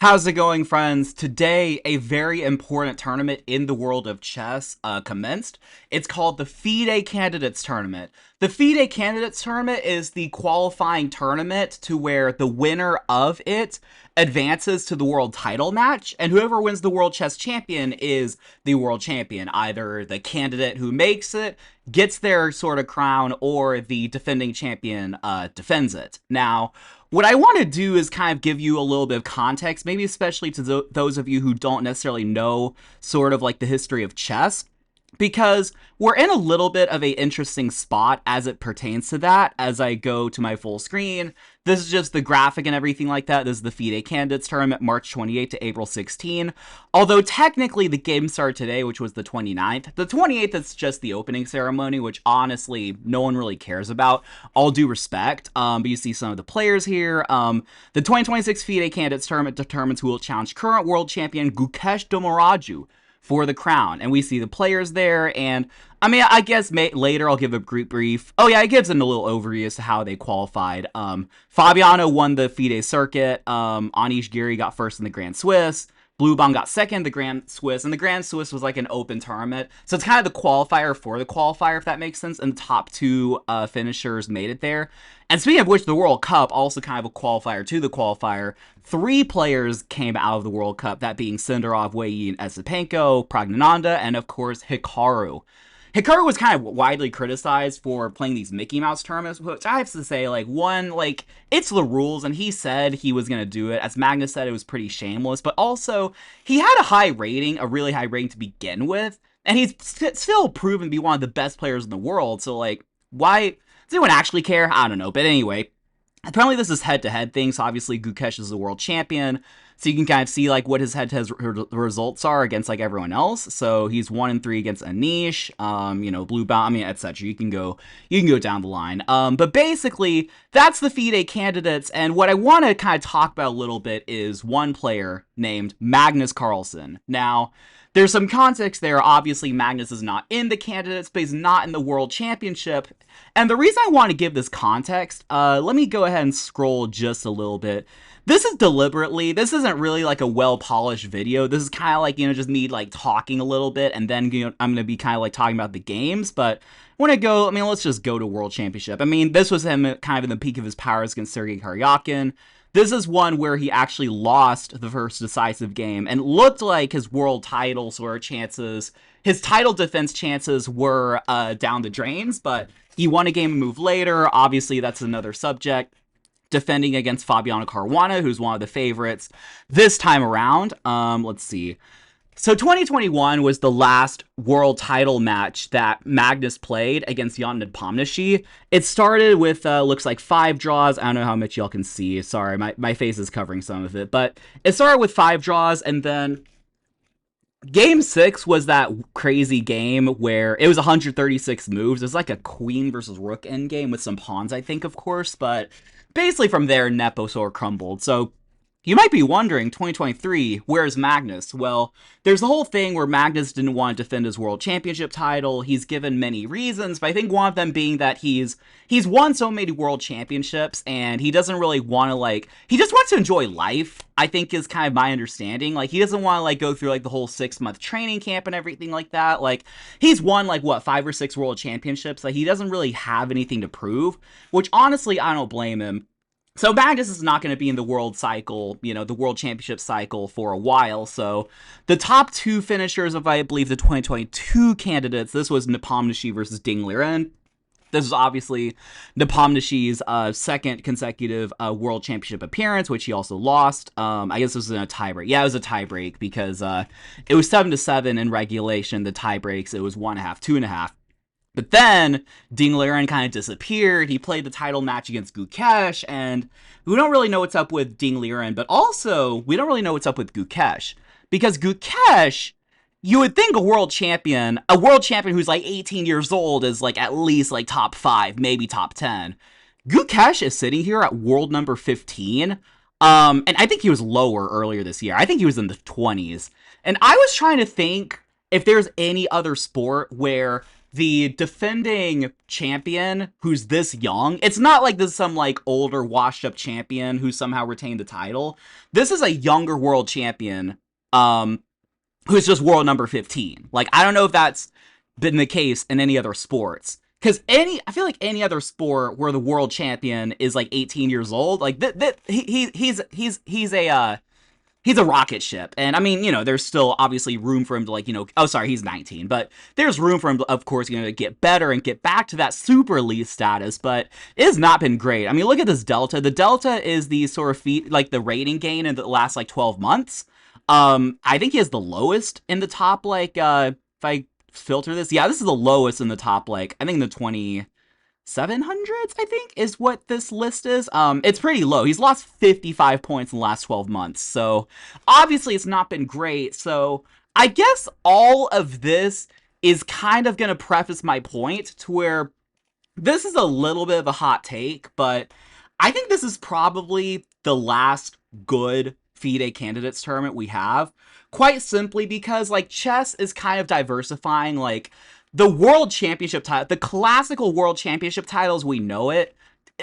How's it going, friends? Today, a very important tournament in the world of chess commenced. It's called the FIDE Candidates Tournament. The FIDE Candidates Tournament is the qualifying tournament to where the winner of it advances to the world title match, and whoever wins the world chess champion is the world champion. Either the candidate who makes it gets their sort of crown, or the defending champion defends it. Now, what I want to do is kind of give you a little bit of context, maybe especially to those of you who don't necessarily know sort of like the history of chess, because we're in a little bit of a interesting spot as it pertains to that. As I go to my full screen, this is just the graphic and everything like that. This is the FIDE Candidates Tournament, March 28th to April 16. Although technically the game started today, which was the 29th. The 28th is just the opening ceremony, which honestly no one really cares about. All due respect. But you see some of the players here. The 2026 FIDE Candidates Tournament determines who will challenge current world champion Gukesh Domoraju for the crown, and we see the players there. And I mean, I guess later I'll give a brief. Oh yeah, it gives them a little overview as to how they qualified. Fabiano won the FIDE circuit. Anish Giri got first in the Grand Swiss. Bluebomb got second in the Grand Swiss, and the Grand Swiss was like an open tournament, so it's kind of the qualifier for the qualifier, if that makes sense. And the top two finishers made it there. And speaking of which, the World Cup, also kind of a qualifier to the qualifier. 3 players came out of the World Cup, that being Sindarov, Wei and Esipenko, Pragnananda, and of course Hikaru. Hikaru was kind of widely criticized for playing these Mickey Mouse tournaments, which I have to say, like, one, like, it's the rules, and he said he was going to do it. As Magnus said, it was pretty shameless, but also, he had a high rating, a really high rating to begin with, and he's still proven to be one of the best players in the world, so, like, why does anyone actually care? I don't know, but anyway, apparently this is head-to-head thing, so obviously Gukesh is the world champion, so you can kind of see like what his head-to-head results are against like everyone else. So he's 1-3 against Anish, Bluebomb, I mean, etc. You can go down the line. But basically, that's the FIDE candidates, and what I want to kind of talk about a little bit is one player named Magnus Carlsen. Now, there's some context there. Obviously, Magnus is not in the candidates, but he's not in the World Championship. And the reason I want to give this context, let me go ahead and scroll just a little bit. This isn't really like a well-polished video. This is kind of like, just me like talking a little bit, and then I'm going to be kind of like talking about the games. But when I go, let's just go to World Championship. This was him kind of in the peak of his powers against Sergei Karyakin. This is one where he actually lost the first decisive game and looked like his world title sort of chances, his title defense chances were down the drains, but he won a game and moved later. Obviously, that's another subject. Defending against Fabiano Caruana, who's one of the favorites this time around. Let's see. So 2021 was the last world title match that Magnus played against Jan Nepomniachtchi. It started with, looks like 5 draws. I don't know how much y'all can see. Sorry, my face is covering some of it. But it started with 5 draws, and then Game 6 was that crazy game where it was 136 moves. It was like a queen versus rook endgame with some pawns, I think, of course. But basically from there, Nepo sort of crumbled. So you might be wondering, 2023, where's Magnus? Well, there's the whole thing where Magnus didn't want to defend his world championship title. He's given many reasons, but I think one of them being that he's won so many world championships, and he doesn't really want to, he just wants to enjoy life, I think is kind of my understanding. He doesn't want to, go through, the whole 6-month training camp and everything like that. He's won, 5 or 6 world championships. He doesn't really have anything to prove, which, honestly, I don't blame him. So Magnus is not going to be in the world cycle, the world championship cycle for a while. So the top 2 finishers of, I believe, the 2022 candidates, this was Nepomniachtchi versus Ding Liren. This is obviously Nepomniachtchi's second consecutive world championship appearance, which he also lost. I guess this was in a tiebreak. Yeah, it was a tiebreak because it was 7-7 in regulation. The tiebreaks, it was 1.5, 2.5. But then, Ding Liren kind of disappeared. He played the title match against Gukesh, and we don't really know what's up with Ding Liren, but also, we don't really know what's up with Gukesh. Because Gukesh, you would think a world champion who's 18 years old is at least top 5, maybe top 10. Gukesh is sitting here at world number 15, and I think he was lower earlier this year. I think he was in the 20s. And I was trying to think if there's any other sport where the defending champion who's this young, it's not like this is some like older washed up champion who somehow retained the title. This is a younger world champion who's just world number 15. Like, I don't know if that's been the case in any other sports. Because I feel like any other sport where the world champion is like 18 years old, like he's a rocket ship. And I mean, there's still obviously room for him to, like, oh, sorry, he's 19, but there's room for him to, of course, to get better and get back to that super elite status. But it has not been great. I mean, look at this delta. The delta is the sort of like the rating gain in the last like 12 months. I think he has the lowest in the top, like, if I filter this, yeah, this is the lowest in the top, like, I think the 2700s, I think, is what this list is. It's pretty low. He's lost 55 points in the last 12 months, so obviously it's not been great. So I guess all of this is kind of going to preface my point to where this is a little bit of a hot take, but I think this is probably the last good FIDE candidates tournament we have, quite simply because, like, chess is kind of diversifying. Like, the world championship title, the classical world championship titles we know it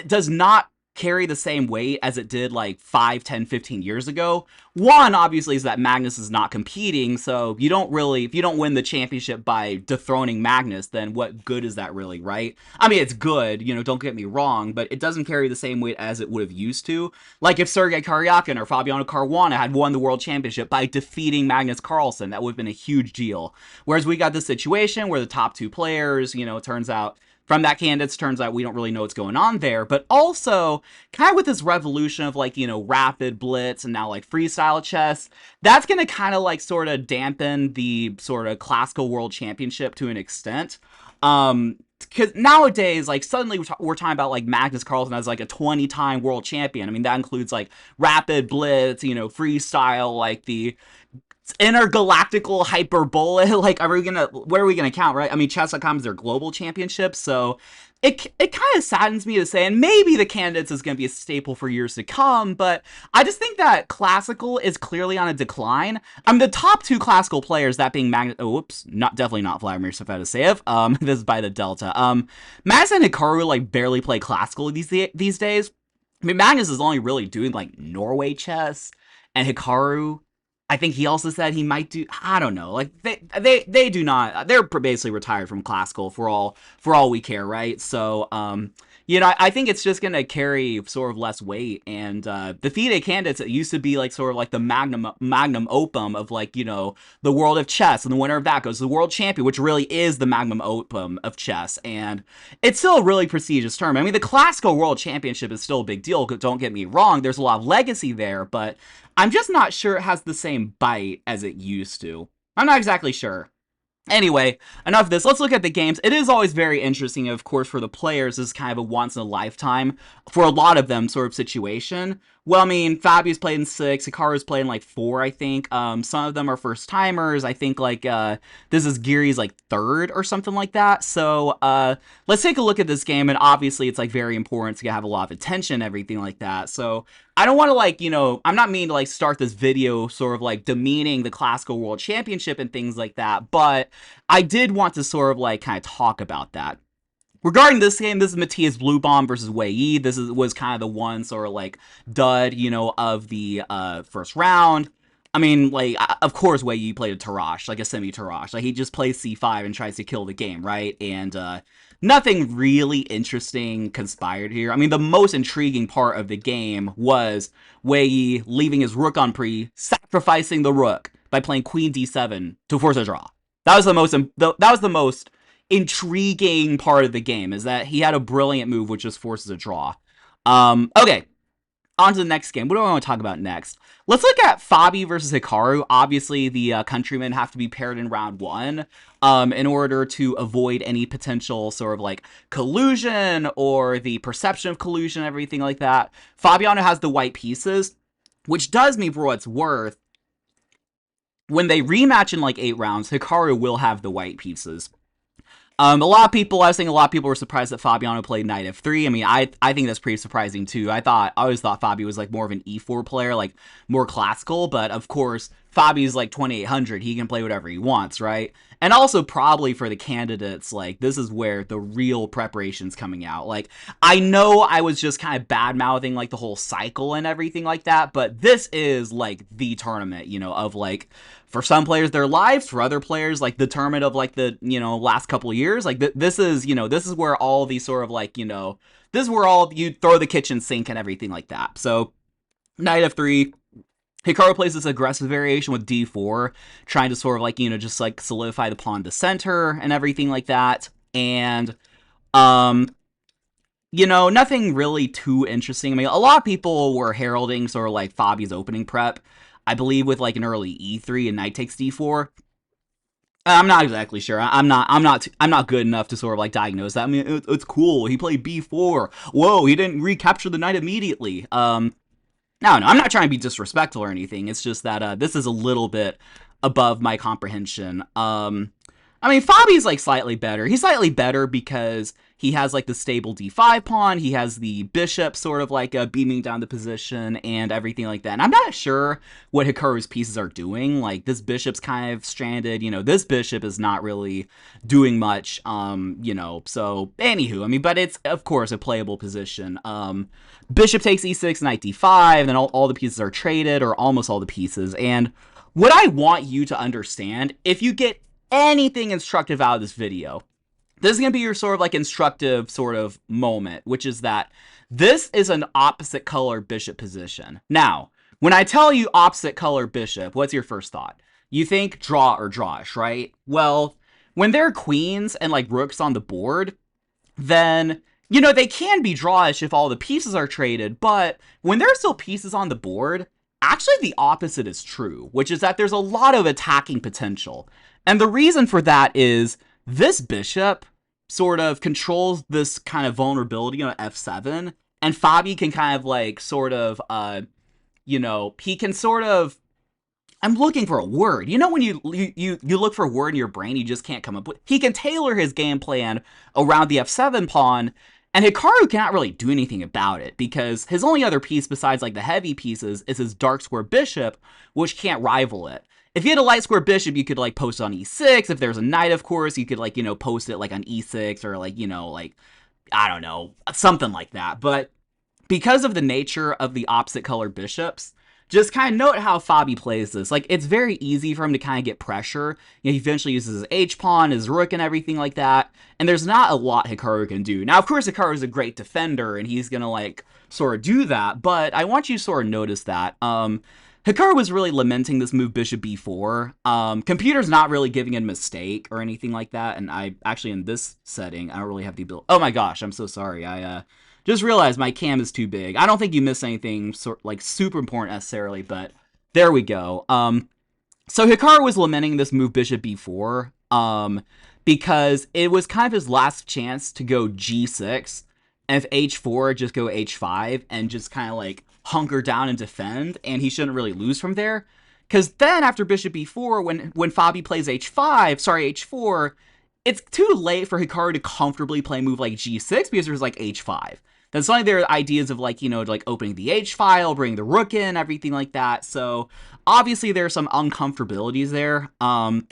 does not carry the same weight as it did like 5, 10, 15 years ago. One, obviously, is that Magnus is not competing, so you don't really, if you don't win the championship by dethroning Magnus, then what good is that really, right? I mean, it's good, don't get me wrong, but it doesn't carry the same weight as it would have used to. Like if Sergei Karyakin or Fabiano Caruana had won the world championship by defeating Magnus Carlsen, that would have been a huge deal. Whereas we got this situation where the top two players, it turns out, from that candidates, turns out we don't really know what's going on there. But also, kind of with this revolution of, like, rapid blitz and now, like, freestyle chess, that's going to kind of, like, sort of dampen the sort of classical world championship to an extent. Because nowadays, like, suddenly we're talking about, like, Magnus Carlsen as, like, a 20-time world champion. I mean, that includes, like, rapid blitz, freestyle, like, the intergalactical hyperbole. Like, what are we gonna count, right? I mean, chess.com is their global championship, so it kind of saddens me to say, and maybe the candidates is gonna be a staple for years to come, but I just think that classical is clearly on a decline. The top two classical players, that being definitely not Vladimir Sefedoseev. This is by the delta. Magnus and Hikaru, like, barely play classical these days. I mean, Magnus is only really doing, like, Norway chess, and Hikaru, I think he also said he might do, I don't know, like, they do not, they're basically retired from classical for all we care, right? So, I think it's just gonna carry sort of less weight, and the FIDE candidates, it used to be like sort of like the magnum opum of, like, the world of chess, and the winner of that goes to the world champion, which really is the magnum opum of chess, and it's still a really prestigious term. I mean, the classical world championship is still a big deal, don't get me wrong, there's a lot of legacy there, but I'm just not sure it has the same bite as it used to. I'm not exactly sure. Anyway, enough of this. Let's look at the games. It is always very interesting, of course, for the players. This is kind of a once-in-a-lifetime, for a lot of them, sort of situation. Well, I mean, Fabi's played in 6, Hikaru's played in, like, 4, I think. Some of them are first-timers. I think, like, this is Giri's, like, 3rd or something like that. So, let's take a look at this game, and obviously it's, like, very important to have a lot of attention and everything like that. So, I don't want to, like, I'm not meaning to, like, start this video sort of, like, demeaning the Classical World Championship and things like that, but I did want to sort of, like, kind of talk about that. Regarding this game, this is Matthias Bluebomb versus Wei Yi. This was kind of the one sort of, like, dud, of the first round. I mean, like, of course Wei Yi played a Tarrasch, like a semi-Tarrasch. Like, he just plays c5 and tries to kill the game, right? And nothing really interesting conspired here. I mean, the most intriguing part of the game was Wei Yi leaving his rook on pre, sacrificing the rook by playing queen d7 to force a draw. That was the most intriguing part of the game, is that he had a brilliant move which just forces a draw. Okay, on to the next game. What do I want to talk about next? Let's look at Fabi versus Hikaru. Obviously, the countrymen have to be paired in round 1 in order to avoid any potential sort of, like, collusion or the perception of collusion, everything like that. Fabiano has the white pieces, which does mean, for what it's worth, when they rematch in, like, 8 rounds, Hikaru will have the white pieces. I was saying a lot of people were surprised that Fabiano played knight f3. I mean, I think that's pretty surprising too. I always thought Fabi was, like, more of an e4 player, like, more classical, but of course, Fabi's like 2800, he can play whatever he wants, right? And also probably for the candidates, like this is where the real preparation's coming out. Like I know I was just kind of bad mouthing like the whole cycle and everything like that, but this is like the tournament, you know, of like for some players their lives, for other players like the tournament of like the, you know, last couple of years. Like this is, you know, this is where all these sort of like, you know, this is where all you throw the kitchen sink and everything like that. So knight f3, Hikaru plays this aggressive variation with d4, trying to sort of like, you know, just like solidify the pawn to center and everything like that. And, you know, nothing really too interesting. I mean, a lot of people were heralding sort of like Fabi's opening prep, I believe with like an early e3 and knight takes d4. I'm not exactly sure. I'm not good enough to sort of like diagnose that. I mean, it's cool. He played b4. Whoa, he didn't recapture the knight immediately. No, I'm not trying to be disrespectful or anything. It's just that this is a little bit above my comprehension. I mean, Fabi's like slightly better. He's slightly better because he has like the stable d5 pawn. He has the bishop sort of like beaming down the position and everything like that. And I'm not sure what Hikaru's pieces are doing. Like this bishop's kind of stranded. You know, this bishop is not really doing much. You know, so anywho, I mean, but it's of course a playable position. Bishop takes e6, knight d5, and then all the pieces are traded, or almost all the pieces. And what I want you to understand, if you get anything instructive out of this video, this is going to be your sort of like instructive sort of moment, which is that this is an opposite color bishop position. Now, when I tell you opposite color bishop, what's your first thought? You think draw or drawish, right? Well, when there are queens and like rooks on the board, then, you know, they can be drawish if all the pieces are traded, but when there are still pieces on the board, actually the opposite is true, which is that there's a lot of attacking potential. And the reason for that is this bishop sort of controls this kind of vulnerability on f7, and Fabi can kind of like sort of, you know, he can sort of, I'm looking for a word. You know when you look for a word in your brain, you just can't come up with. He can tailor his game plan around the f7 pawn, and Hikaru cannot really do anything about it because his only other piece besides like the heavy pieces is his dark square bishop, which can't rival it. If you had a light square bishop, you could like post it on e6. If there's a knight, of course, you could like, you know, post it like on e6 or like, you know, like, I don't know, something like that. But because of the nature of the opposite color bishops, just kind of note how Fabi plays this. Like, it's very easy for him to kind of get pressure. You know, he eventually uses his h-pawn, his rook, and everything like that. And there's not a lot Hikaru can do. Now, of course, Hikaru is a great defender, and he's going to, like, sort of do that. But I want you to sort of notice that. Hikaru was really lamenting this move bishop b4. Computer's not really giving it a mistake or anything like that. And I actually, in this setting, I don't really have the ability. Oh my gosh, I'm so sorry. I just realized my cam is too big. I don't think you missed anything like super important necessarily, but there we go. So Hikaru was lamenting this move bishop b4 because it was kind of his last chance to go g6. And if h4, just go h5 and just kind of like hunker down and defend, and he shouldn't really lose from there. Because then after bishop b4, when Fabi plays h4, it's too late for Hikaru to comfortably play a move like g6 because there's like h5. Then suddenly there are ideas of like, you know, like opening the h-file, bringing the rook in, everything like that. So obviously there's some uncomfortabilities there. And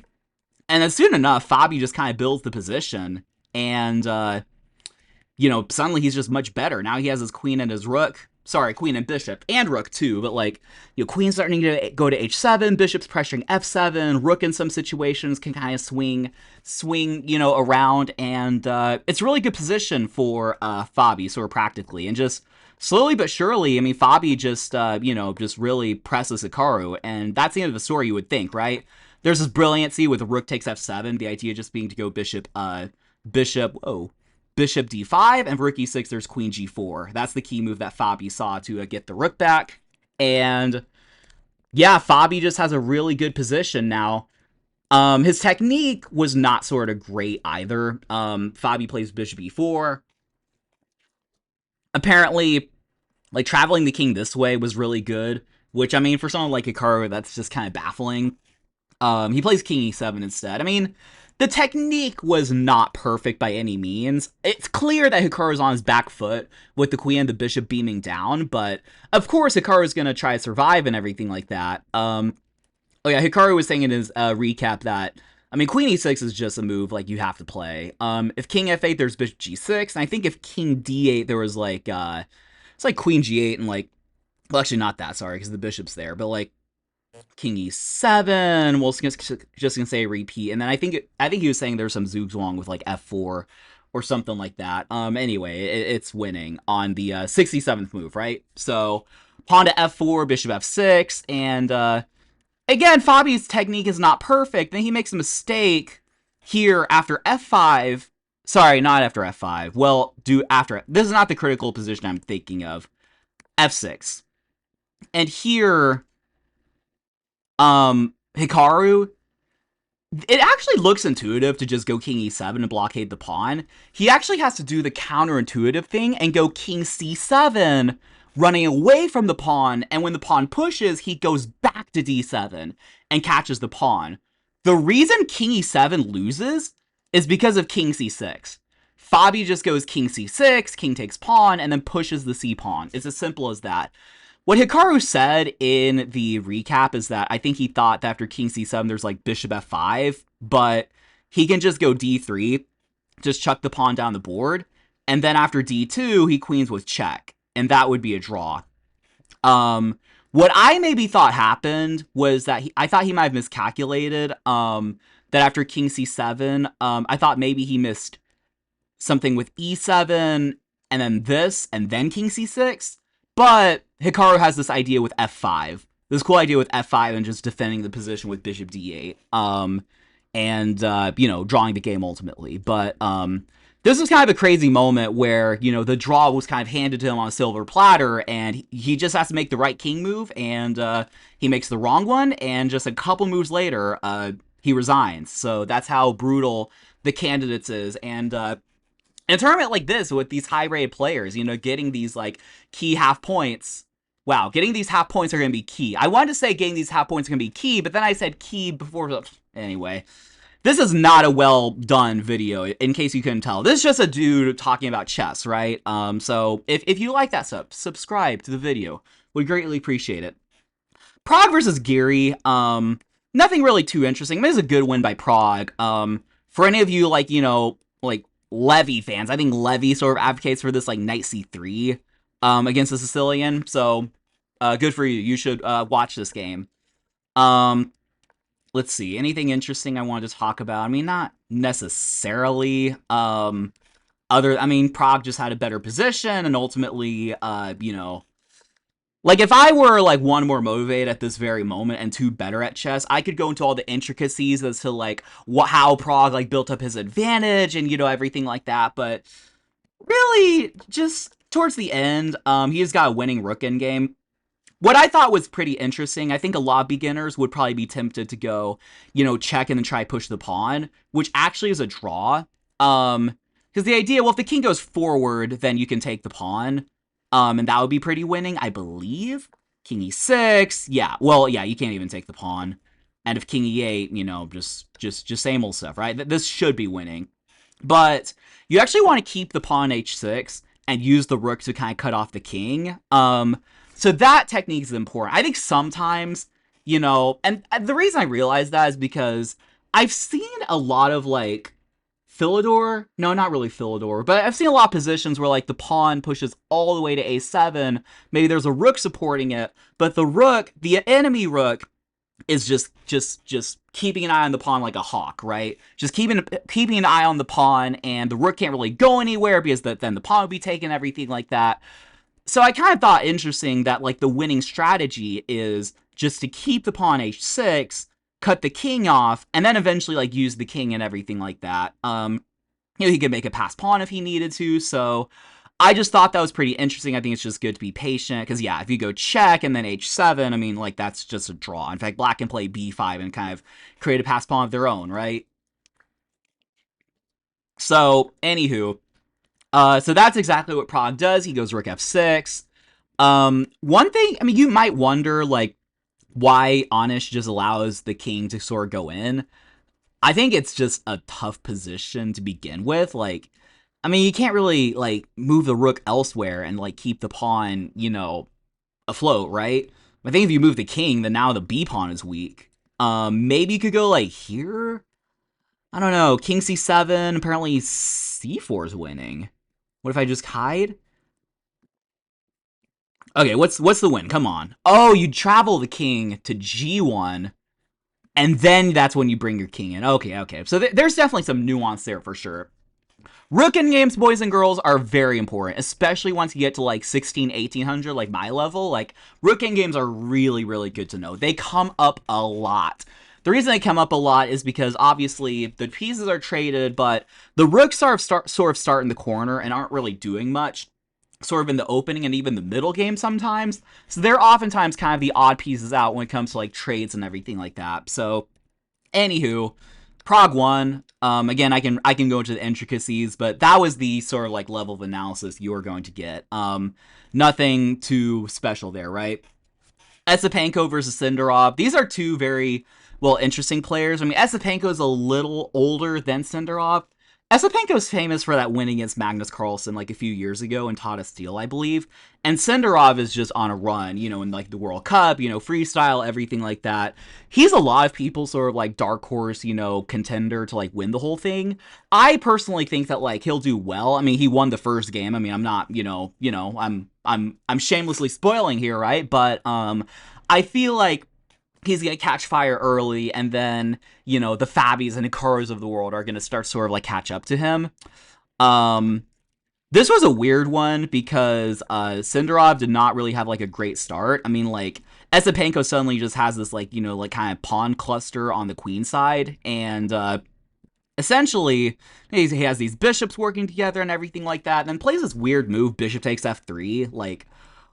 then soon enough, Fabi just kind of builds the position, and you know, suddenly he's just much better. Now he has his queen and his rook. Sorry, queen and bishop, and rook too, but like, you know, queen's starting to go to h7, bishop's pressuring f7, rook in some situations can kind of swing, you know, around, and it's a really good position for Fabi, sort of practically, and just slowly but surely, I mean, Fabi just, you know, just really presses Hikaru, and that's the end of the story, you would think, right? There's this brilliancy with rook takes f7, the idea just being to go bishop d5, and for rook e6, there's queen g4. That's the key move that Fabi saw to get the rook back. And yeah, Fabi just has a really good position now. His technique was not sort of great either. Fabi plays bishop e4. Apparently, like, traveling the king this way was really good, which, I mean, for someone like Hikaru, that's just kind of baffling. He plays king e7 instead. I mean, the technique was not perfect by any means. It's clear that Hikaru's on his back foot with the queen and the bishop beaming down, but of course Hikaru's going to try to survive and everything like that. Oh yeah, Hikaru was saying in his recap that I mean Queen e6 is just a move like you have to play. If King f8, there's Bishop g6, and I think if King d8, there was like it's like Queen g8 and like well actually not that sorry because the bishop's there, but like King e7. Well, just gonna say repeat, and then I think he was saying there's some zugzwang with like f4 or something like that. Anyway, it's winning on the 67th move, right? So pawn to f4, bishop f6, and again, Fabi's technique is not perfect. Then he makes a mistake here after f5. Sorry, not after f5. Well, do after. This is not the critical position I'm thinking of. f6. And here, Hikaru, it actually looks intuitive to just go king e7 and blockade the pawn. He actually has to do the counterintuitive thing and go king c7, running away from the pawn, and when the pawn pushes, he goes back to d7 and catches the pawn. The reason king e7 loses is because of king c6. Fabi just goes king c6, king takes pawn, and then pushes the c pawn. It's as simple as that. What Hikaru said in the recap is that I think he thought that after king c7 there's like bishop f5, but he can just go d3, just chuck the pawn down the board, and then after d2 he queens with check, and that would be a draw. What I maybe thought happened was that I thought he might have miscalculated. That after king c7, I thought maybe he missed something with e7 and then this and then king c6. But Hikaru has this idea with f5. This cool idea with f5 and just defending the position with bishop d8. And you know, drawing the game ultimately. But this was kind of a crazy moment where, you know, the draw was kind of handed to him on a silver platter, and he just has to make the right king move, and he makes the wrong one, and just a couple moves later, he resigns. So that's how brutal the candidates is. And in a tournament like this, with these high-rated players, you know, getting these, like, key half points, wow, getting these half points are going to be key. I wanted to say getting these half points are going to be key, but then I said key before. Anyway, this is not a well-done video, in case you couldn't tell. This is just a dude talking about chess, right? So if you like that stuff, subscribe to the video. Would greatly appreciate it. Prague versus Geary, nothing really too interesting. But it's a good win by Prague. For any of you, like, you know, like, Levy fans, I think Levy sort of advocates for this, like, knight c3 against the Sicilian. So, good for you. You should watch this game. Let's see. Anything interesting I wanted to talk about? I mean, not necessarily. I mean, Prague just had a better position, and ultimately, you know, like, if I were, like, one more motivated at this very moment and two better at chess, I could go into all the intricacies as to, like, how Prague, like, built up his advantage and, you know, everything like that. But really, just towards the end, he just got a winning rook in game. What I thought was pretty interesting, I think a lot of beginners would probably be tempted to go, you know, check and then try push the pawn, which actually is a draw. Because the idea, well, if the king goes forward, then you can take the pawn. And that would be pretty winning, I believe. King e6, yeah. Well, yeah, you can't even take the pawn. And if king e8, you know, just same old stuff, right? This should be winning. But you actually want to keep the pawn h6 and use the rook to kind of cut off the king. So that technique is important. I think sometimes, you know, and the reason I realize that is because I've seen a lot of, like, Philidor? No, not really Philidor, but I've seen a lot of positions where, like, the pawn pushes all the way to a7. Maybe there's a rook supporting it, but the rook, the enemy rook, is just keeping an eye on the pawn like a hawk, right? Just keeping an eye on the pawn, and the rook can't really go anywhere because then the pawn would be taken, everything like that. So I kind of thought interesting that, like, the winning strategy is just to keep the pawn h6, cut the king off, and then eventually, like, use the king and everything like that. You know, he could make a pass pawn if he needed to, so I just thought that was pretty interesting. I think it's just good to be patient, because, yeah, if you go check and then h7, I mean, like, that's just a draw. In fact, black can play b5 and kind of create a pass pawn of their own, right? So, anywho, so that's exactly what Prague does. He goes rook f6. One thing, I mean, you might wonder, like, why Anish just allows the king to sort of go in. I think it's just a tough position to begin with. Like, I mean, you can't really, like, move the rook elsewhere and, like, keep the pawn, you know, afloat, right? I think if you move the king, then now the b pawn is weak. Maybe you could go like here. I don't know. King c7. Apparently c4 is winning. What if I just hide? Okay, what's the win? Come on. Oh, you travel the king to g1, and then that's when you bring your king in. Okay. So there's definitely some nuance there for sure. Rook in games, boys and girls, are very important, especially once you get to like 16, 1800, like my level. Like, rook in games are really, really good to know. They come up a lot. The reason they come up a lot is because obviously the pieces are traded, but the rooks sort of start in the corner and aren't really doing much, sort of in the opening and even the middle game sometimes. So they're oftentimes kind of the odd pieces out when it comes to like trades and everything like that. So, anywho, Prague won. Again, I can go into the intricacies, but that was the sort of like level of analysis you are going to get. Nothing too special there, right? Esipenko versus Sindarov. These are two very, well, interesting players. I mean, Esipenko is a little older than Sindarov. Esipenko is famous for that win against Magnus Carlsen like a few years ago in Tata Steel, I believe. And Sindarov is just on a run, you know, in like the World Cup, you know, freestyle, everything like that. He's a lot of people sort of like dark horse, you know, contender to like win the whole thing. I personally think that like he'll do well. I mean, he won the first game. I mean, I'm not, I'm shamelessly spoiling here, right? But I feel like he's going to catch fire early, and then, you know, the Fabbies and Hikaros of the world are going to start sort of like catch up to him. This was a weird one because Sindarov did not really have like a great start. I mean, like, Esipenko suddenly just has this like, you know, like kind of pawn cluster on the queen side, and essentially he has these bishops working together and everything like that, and then plays this weird move, bishop takes f3. Like,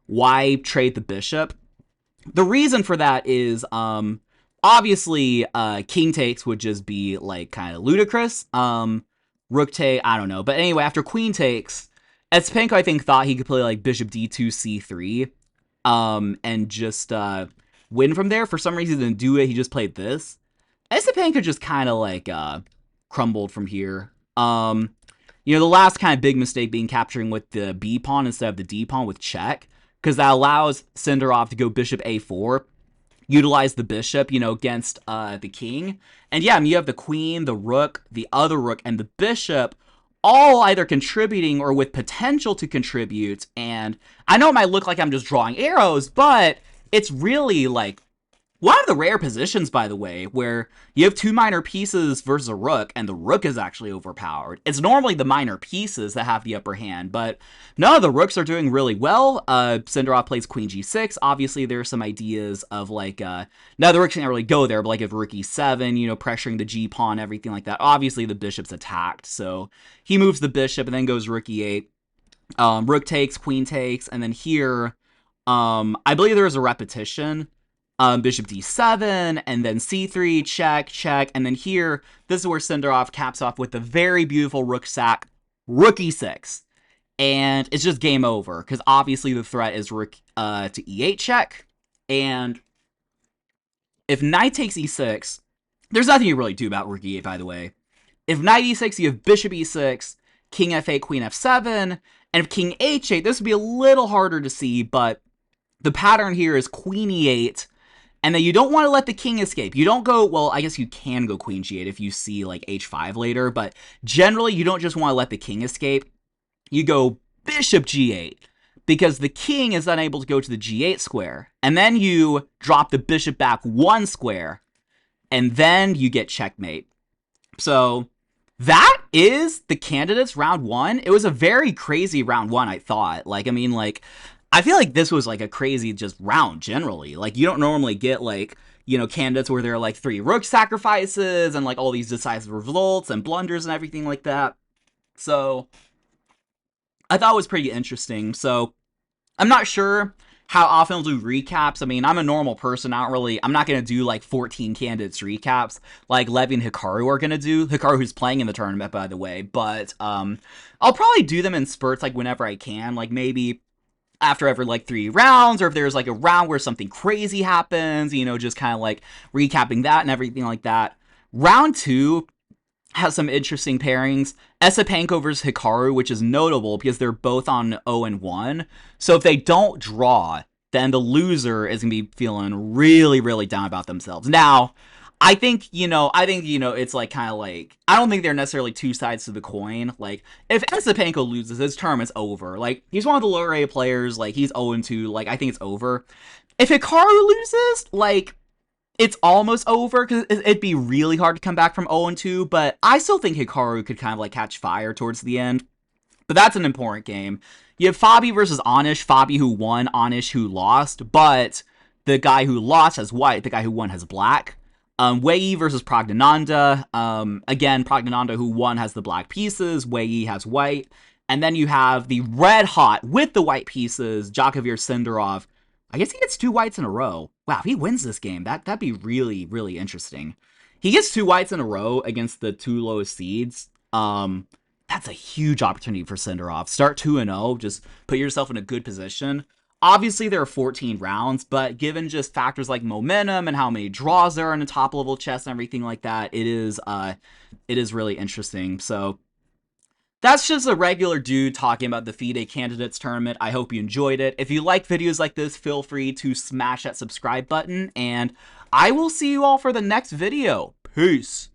why trade the bishop? The reason for that is, obviously, king takes would just be, like, kind of ludicrous. Rook take, I don't know. But anyway, after queen takes, Esipenko, I think, thought he could play, like, bishop d2, c3, and just, win from there. For some reason, he didn't do it. He just played this. Esipenko just kind of, like, crumbled from here. You know, the last kind of big mistake being capturing with the b pawn instead of the d pawn with check, because that allows Sindarov to go bishop a4, utilize the bishop, you know, against the king. And yeah, I mean, you have the queen, the rook, the other rook, and the bishop all either contributing or with potential to contribute. And I know it might look like I'm just drawing arrows, but it's really like one of the rare positions, by the way, where you have two minor pieces versus a rook, and the rook is actually overpowered. It's normally the minor pieces that have the upper hand, but no, the rooks are doing really well. Sindarov plays queen g6. Obviously, there are some ideas of, like, now the rook can't really go there, but, like, if rook e7, you know, pressuring the g-pawn, everything like that. Obviously, the bishop's attacked, so he moves the bishop and then goes rook e8. Rook takes, queen takes, and then here, I believe there was a repetition. Bishop d7, and then c3, check, and then here, this is where Sindarov caps off with the very beautiful rook sack, rook e6. And it's just game over, because obviously the threat is rook to e8 check, and if knight takes e6, there's nothing you really do about rook e8, by the way. If knight e6, you have bishop e6, king f8, queen f7, and if king h8, this would be a little harder to see, but the pattern here is queen e8, and then you don't want to let the king escape. You don't go, well, I guess you can go queen g8 if you see, like, h5 later, but generally you don't just want to let the king escape. You go bishop g8, because the king is unable to go to the g8 square, and then you drop the bishop back one square, and then you get checkmate. So that is the candidates round one. It was a very crazy round one, I thought. Like, I mean, like, I feel like this was, like, a crazy just round, generally. Like, you don't normally get, like, you know, candidates where there are, like, 3 rook sacrifices and, like, all these decisive results and blunders and everything like that. So I thought it was pretty interesting. So I'm not sure how often I'll do recaps. I mean, I'm a normal person. I'm not going to do, like, 14 candidates recaps like Levy and Hikaru are going to do. Hikaru, who's playing in the tournament, by the way. But I'll probably do them in spurts, like, whenever I can. Like, maybe after every, like, 3 rounds, or if there's, like, a round where something crazy happens, you know, just kind of, like, recapping that and everything like that. Round 2 has some interesting pairings. Esipenko versus Hikaru, which is notable because they're both on 0-1. So if they don't draw, then the loser is gonna be feeling really, really down about themselves. Now, I think, it's like kind of like, I don't think they're necessarily two sides to the coin. Like, if Esipenko loses, his term is over. Like, he's one of the lower A players, like, he's 0-2, like, I think it's over. If Hikaru loses, like, it's almost over, because it'd be really hard to come back from 0-2, but I still think Hikaru could kind of, like, catch fire towards the end. But that's an important game. You have Fabi versus Anish. Fabi who won, Anish who lost. But the guy who lost has white. The guy who won has black. Wei versus Pragnananda. Again, Pragnananda who won has the black pieces. Wei has white. And then you have the red hot with the white pieces, Jakovir Sindarov. I guess he gets 2 whites in a row. Wow, if he wins this game, that'd be really, really interesting. He gets 2 whites in a row against the 2 lowest seeds. That's a huge opportunity for Sindarov. Start 2-0, just put yourself in a good position. Obviously, there are 14 rounds, but given just factors like momentum and how many draws there are in the top level chess and everything like that, it is really interesting. So that's just a regular dude talking about the FIDE Candidates Tournament. I hope you enjoyed it. If you like videos like this, feel free to smash that subscribe button, and I will see you all for the next video. Peace.